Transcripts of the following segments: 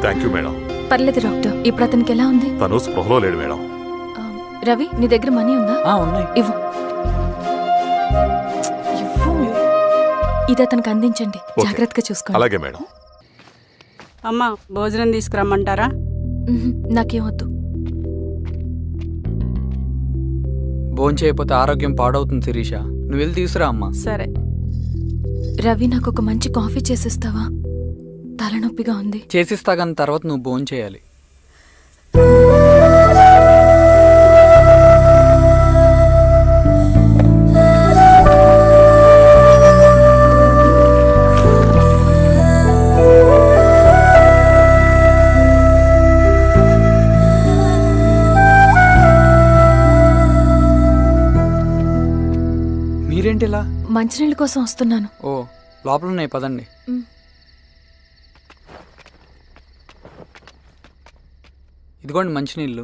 Thank you madam. పర్లేదు doctor, ఇప్పుడు అతనికి ఎలా ఉంది? తను స్పృహలో లేడు మేడం. రవి, నీ దగ్గర మనీ ఉందా? ఉన్నాయి. ఇవ్వు. ఇది అతనికి అందించండి, ఓకే. జాగ్రత్తగా చూసుకోండి. అలాగే మేడం. అమ్మా, భోజనం తీసుకురమ్మంటారా? నాకేమొద్దు. భోంచేయకపోతే ఆరోగ్యం పాడవుతుంది శిరీష. నువ్వు వెళ్ళి తీసురా అమ్మా. సరే. రవి, నాకు ఒక మంచి కాఫీ చేసిస్తావా? తలనొప్పిగా ఉంది. చేసిస్తా కానీ తర్వాత నువ్వు భోంచేయాలి. మీరేంటిలా? మంచినీళ్ళ కోసం వస్తున్నాను. ఓ, లోపల ఉన్నాయి, పదండి. ఇదిగోండి మంచినీళ్ళు.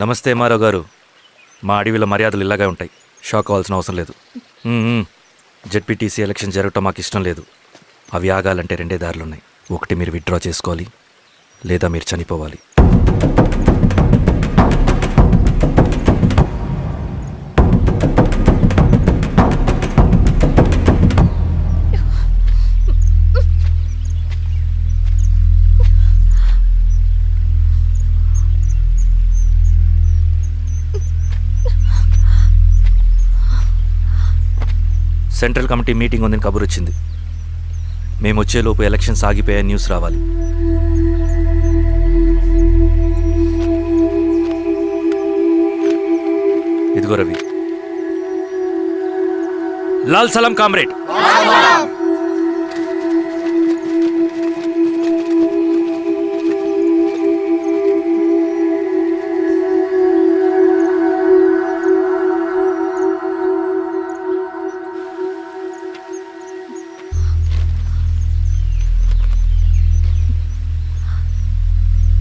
నమస్తే మారావు గారు. మా అడవిలో మర్యాదలు ఇలాగే ఉంటాయి. షాక్ అవ్వాల్సిన అవసరం లేదు. జెడ్పీటీసీ ఎలక్షన్ జరగటం మాకు ఇష్టం లేదు. అవి ఆగాలంటే రెండే దారులున్నాయి. ఒకటి మీరు విత్డ్రా చేసుకోవాలి, లేదా మీరు చనిపోవాలి. సెంట్రల్ కమిటీ మీటింగ్ ఉందని కబురు వచ్చింది. మేము వచ్చేలోపు ఎలక్షన్స్ ఆగిపోయే న్యూస్ రావాలి. ఇదిగో రవి. లాల్ సలాం కామ్రేడ్.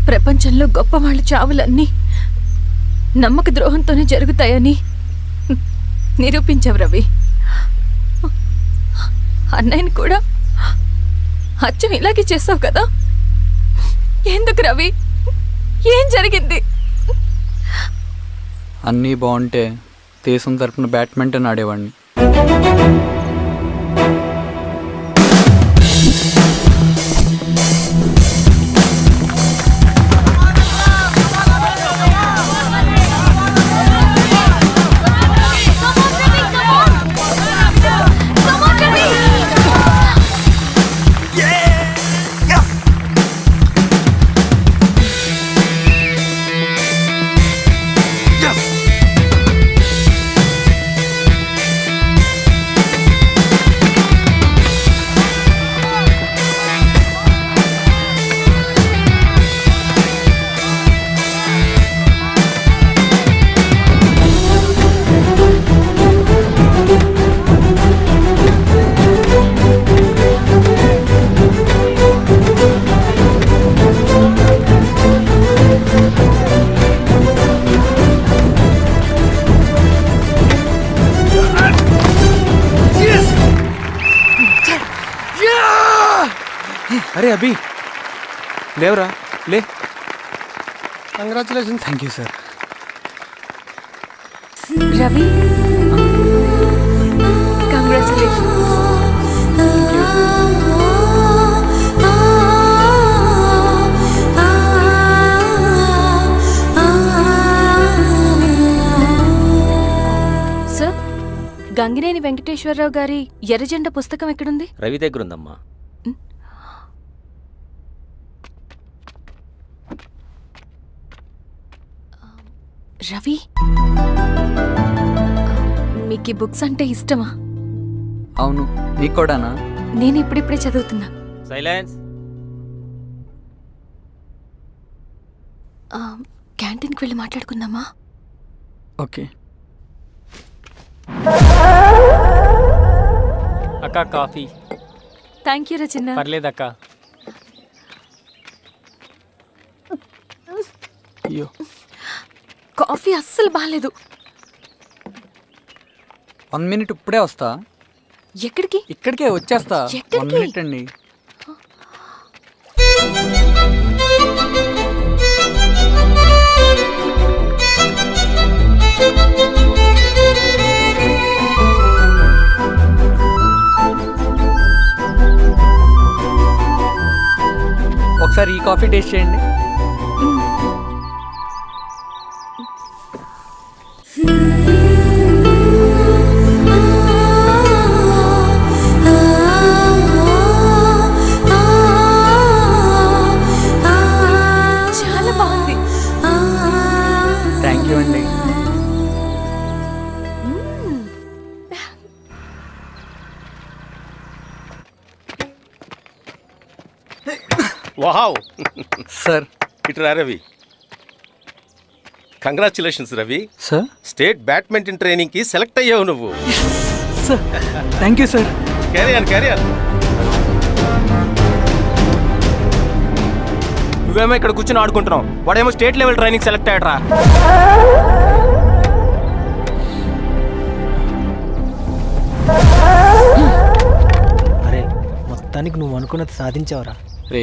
ప్రపంచంలో గొప్పవాళ్ళ చావులన్నీ నమ్మక ద్రోహంతోనే జరుగుతాయని నిరూపించావు రవి. అన్నయ్యని కూడా అచ్చం ఇలాగే చేస్తావు కదా? ఎందుకు రవి? ఏం జరిగింది? అన్నీ బాగుంటే దేశం తరపున బ్యాడ్మింటన్ ఆడేవాడిని. అరే అభి లేవరా లే. Congratulations. Thank you sir. Ravi congratulations. Sir, Gangineni Venkateswara Rao గారి ఎర్రజెండ పుస్తకం ఎక్కడుంది? రవి దగ్గర ఉందమ్మా. రవి, మీకు ఈ బుక్స్ అంటే ఇష్టమా? అవును, నీకు కూడానా? నేను ఇప్పుడిప్పుడే చదువుతున్నా. సైలెన్స్. క్యాంటీన్కి వెళ్ళి మాట్లాడుకుందామా? ఓకే. అక్క కాఫీ. థ్యాంక్ యూ రచన. పర్లేదక్క. అయ్యో, కాఫీ అస్సలు బాగాలేదు. 1 minute ఇప్పుడే వస్తా. ఎక్కడికి? ఇక్కడికే వచ్చేస్తా. ఎక్కడికి? 1 minute అండి. ఒకసారి ఈ కాఫీ టేస్ట్ చేయండి. చాలా బాగుంది. థ్యాంక్ యూ అండి. వావ్. సార్. ఇటు రా Ravi. Congratulations Ravi. Sir. State badminton training కి సెలెక్ట్ అయ్యావు నువ్వు. Sir thank you sir. Carrier. నువ్వేమో ఇక్కడ కూర్చొని ఆడుకుంటున్నావు, వాడేమో స్టేట్ లెవెల్ ట్రైనింగ్ సెలెక్ట్ అయ్యాడ్రా. అరే మొత్తానికి నువ్వు అనుకున్నది సాధించావురా. రే,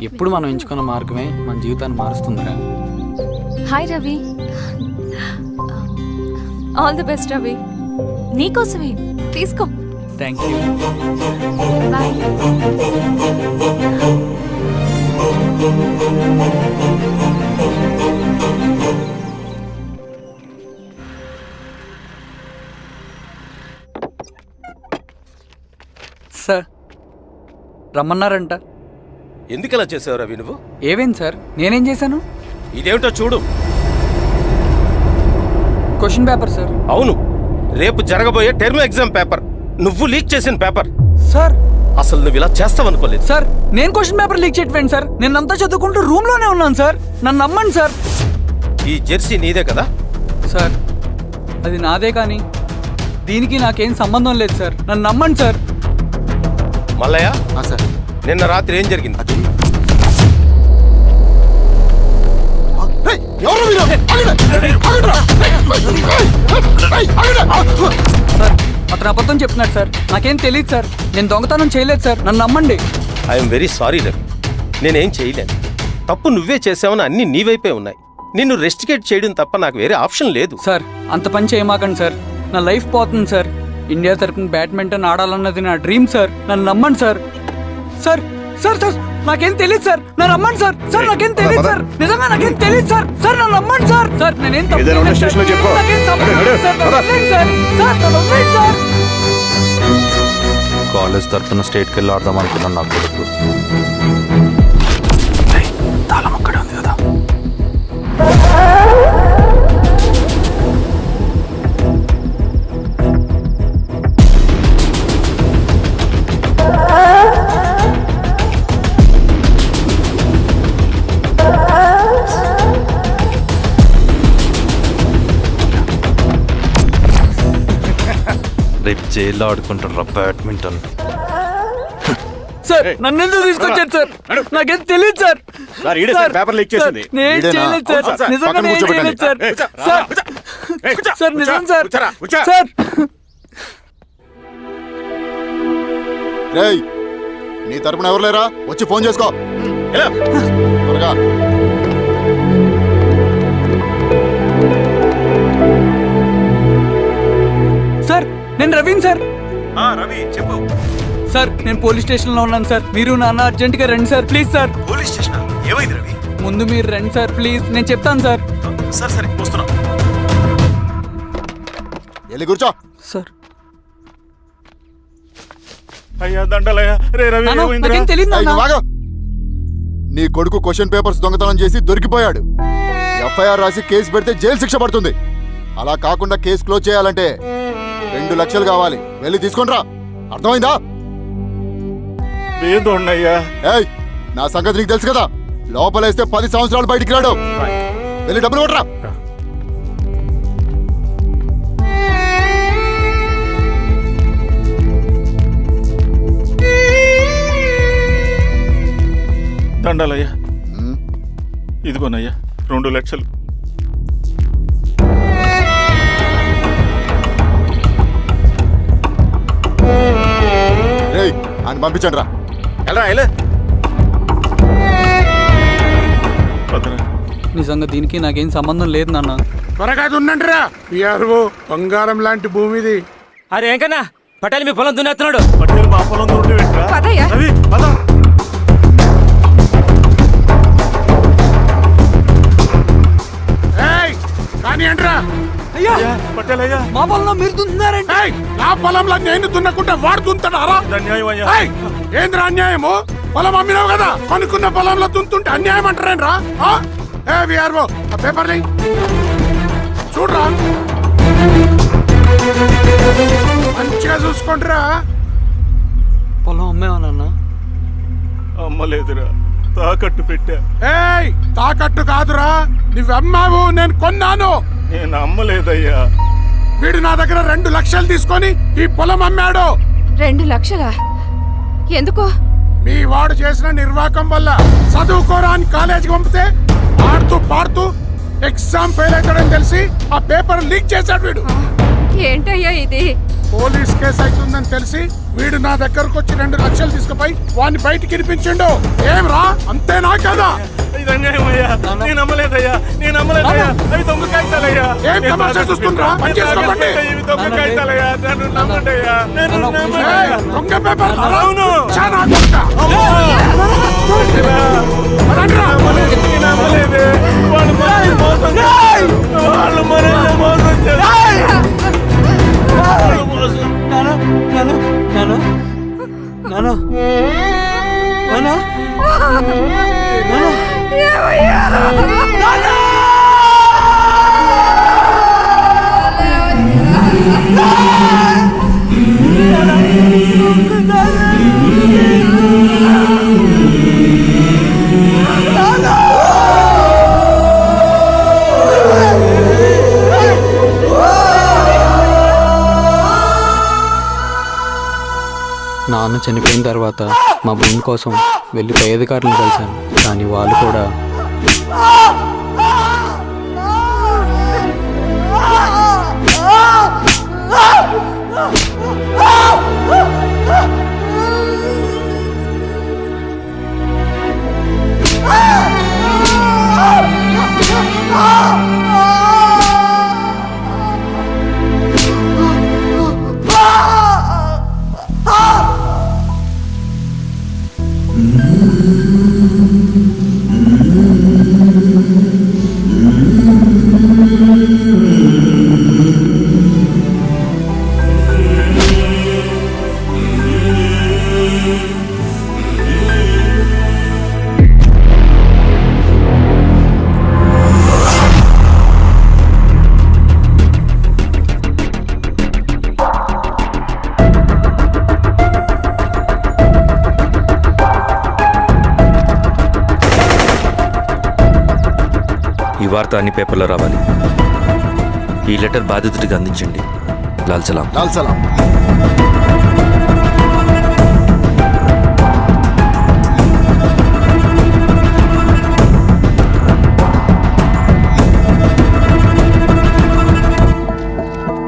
ఎప్పుడు మనం ఎంచుకున్న మార్గమే మన జీవితాన్ని మారుస్తుందిరా. Hi Ravi. All the best Ravi. నీకోసమే, తీసుకో. Thank you. బాయ్. సార్, రమ్మన్నారంట. ఎందుకలా చేసావు రవి నువ్వు? ఏవేంటి సార్, నేనేం చేశాను? ఇదేమిటో చూడు. Question paper sir. అవును, రేపు జరగబోయే టర్మ్ ఎగ్జామ్ పేపర్. నువ్వు లీక్ చేసిన పేపర్. సార్. అసలు నువ్వు ఇలా చేస్తావనుకోలేదు సార్, నేను క్వశ్చన్ పేపర్ లీక్ చేయట్లేండి సార్. నేను అంతా చదువుకుంటూ రూమ్ లోనే ఉన్నాను సార్. నన్ను నమ్మండి సార్. ఈ జెర్సీ నీదే కదా? సార్, అది నాదే కానీ దీనికి నాకేం సంబంధం లేదు సార్. నన్ను నమ్మండి సార్. మల్లయ్య, సార్. నిన్న రాత్రి ఏం జరిగింది? సార్, అతను అబద్ధం చెప్తున్నాడు సార్. నాకేం తెలియదు సార్. నేను దొంగతనం చేయలేదు సార్. నన్ను నమ్మండి. I'm very sorry Ravi. నేనేం చేయలేను. తప్పు నువ్వే చేసావని అన్ని నీ వైపే ఉన్నాయి. నిన్ను రెస్టికేట్ చేయడం తప్ప నాకు వేరే ఆప్షన్ లేదు. సార్, అంత పని చేయమాకండి సార్. నా లైఫ్ పోతుంది సార్. ఇండియా తరపున బ్యాడ్మింటన్ ఆడాలన్నది నా డ్రీమ్ సార్. నన్ను నమ్మండి సార్. సార్ సార్ సార్ నాకేం తెలియదు సార్. నన్ను నమ్మండి సార్. సార్ నాకేం తెలియదు సార్. నిజంగా నాకేం తెలియదు సార్. సార్ నన్ను నమ్మండి సార్. సార్ నేనేం తప్పు చేయలేదు సార్. నాకేం సంబంధం లేదు సార్. నన్ను వదిలేయండి సార్. సార్ నన్ను వదిలేయండి సార్. కాలేజ్ తరఫున స్టేట్కి వెళ్ళి ఆడదాం అనుకున్నాను. నా కొడుకు తాళం అక్కడే ఉంది కదా. రేపు జైల్లో ఆడుకుంటారా బ్యాడ్మింటన్? సార్ నన్ను ఎందుకు తీసుకొచ్చారు సార్? నాకేం తెలియదు సార్. పేపర్ లీక్ చేసింది. నేను చేయలేదు సార్. నిజంగా నేను చేయలేదు సార్. సార్ సార్ నిజం సార్. సార్ రేయ్ నీ తరపున ఎవరు లేరా? వచ్చి ఫోన్ చేసుకో. త్వరగా. సార్ నేను రవీన్ సార్. రవి చెప్పు. సార్ నేను పోలీస్ స్టేషన్లో ఉన్నాను సార్. మీరు నాన్న అర్జెంట్గా రండి sir, please sir. Police station ఏమైంది రవి? ముందు మీరు రండి సార్, ప్లీజ్. నేను చెప్తాను సార్. సరే సరే వస్తున్నా. వెళ్ళి కూర్చో. సార్ అయ్యా దండలయ్యా. రే రవి నాన్న, ఏమైందిరా? నాకేం తెలియదు ఏయ్, నాన్న. నువ్వు ఆగు. నీ కొడుకు క్వశ్చన్ పేపర్స్ దొంగతనం చేసి దొరికిపోయాడు. ఎఫ్ఐఆర్ రాసి కేసు పెడితే జైలు శిక్ష పడుతుంది. అలా కాకుండా కేసు క్లోజ్ చేయాలంటే 2 లక్షలు కావాలి. వెళ్ళి తీసుకొనిరా. అర్థమైందా? లేదోన్నయ్యా. ఏయ్, నా సంగతి నీకు తెలుసు కదా. లోపలేస్తే 10 సంవత్సరాలు బయటికి రాడు. వెళ్ళి డబ్బులు కొట్టరా. దండలయ్యా. ఉమ్, ఇదిగోనయ్యా 2 లక్షలు. రేయ్, ఆయన పంపించండి రా. ఎలా వదరా. నిజంగా దీనికి నాకేం సంబంధం లేదు నాన్న. త్వరగా దున్నండిరా. పిఆర్ఓ బంగారం లాంటి భూమిది. అరే ఏంకన్నా పటేల్ మీ పొలం దున్నేస్తున్నాడు. పట్టేలు మా పొలం తోటి పెట్టరా. రవి పద. ఏయ్, కానీ ఏంట్రా? అయ్యా పట్టేలయ్యా. మా పొలంలో మీరు దున్నారండి. ఏయ్, నా పొలంలో నేను దున్నకుంటే వాడు దున్నుతాడారా? అన్యాయం అయ్యా. ఏయ్, ఏంద్రా అన్యాయము? పొలం అమ్మినావు కదా, కొనుక్కున్న పొలంలో దున్నుతుంటే అన్యాయం అంటారేంట్రా? ఏ విఆర్ఓ, ఆ పేపర్ని చూడరా. మంచిగా చూసుకుంటారా. పొలం అమ్మేవా నాన్న? అమ్మలేదురా, తాకట్టు పెట్టా. ఏయ్, తాకట్టు కాదురా, నువ్వమ్మావు, నేను కొన్నాను. నేను అమ్మలేదయ్యా. వీడు నా దగ్గర 2 లక్షలు తీసుకొని ఈ పొలం అమ్మాడు. 2 లక్షలా? ఎందుకో? మీ వాడు చేసిన నిర్వాకం వల్ల చదువుకోరా అని కాలేజీకి పంపితే ఆడుతూ పాడుతూ ఎగ్జామ్ ఫెయిల్ అవుతాడని తెలిసి ఆ పేపర్ లీక్ చేశాడు వీడు. ఏంటయ్యా ఇది? పోలీస్ కేసు అవుతుందని తెలిసి వీడు నా దగ్గరకు వచ్చి 2 లక్షలు తీసుకుపోయి వాడిని బయటికి వినిపించిండు. ఏం రా, అంతేనా కదా? ఇది అన్యాయం అయ్యా. నేను అమ్మలేదయ్యా. నేను అమ్మలేదయ్యా. అవి దొంగ కాగితాలయ్యా. ఏం తమాషా చూస్తుండ్రా? పని చేసుకోకండి. ఇవి దొంగ కాగితాలయ్యా. నన్ను నమ్మండి అయ్యా. నన్ను ఏయ్, నమ్మండి. దొంగ పేపర్ అవును. చాలా కొడతా. అదండ్రా. నేను అమ్మలేదే. వాళ్ళు మనల్ని మోసం చేశారు. వాళ్ళు మనల్ని మోసం చేశారు. వాళ్ళు మోసం. నాన్న నాన్న నాన్న నాన్న నాన్న నాన్న చనిపోయిన తర్వాత మా భూమి కోసం వెళ్ళి పై అధికారులను కలిశాను, కానీ వాళ్ళు కూడా ఈ వార్త అన్ని పేపర్లో రావాలి. ఈ లెటర్ బాధితుడికి అందించండి. లాల్ సలాం. లాల్ సలాం.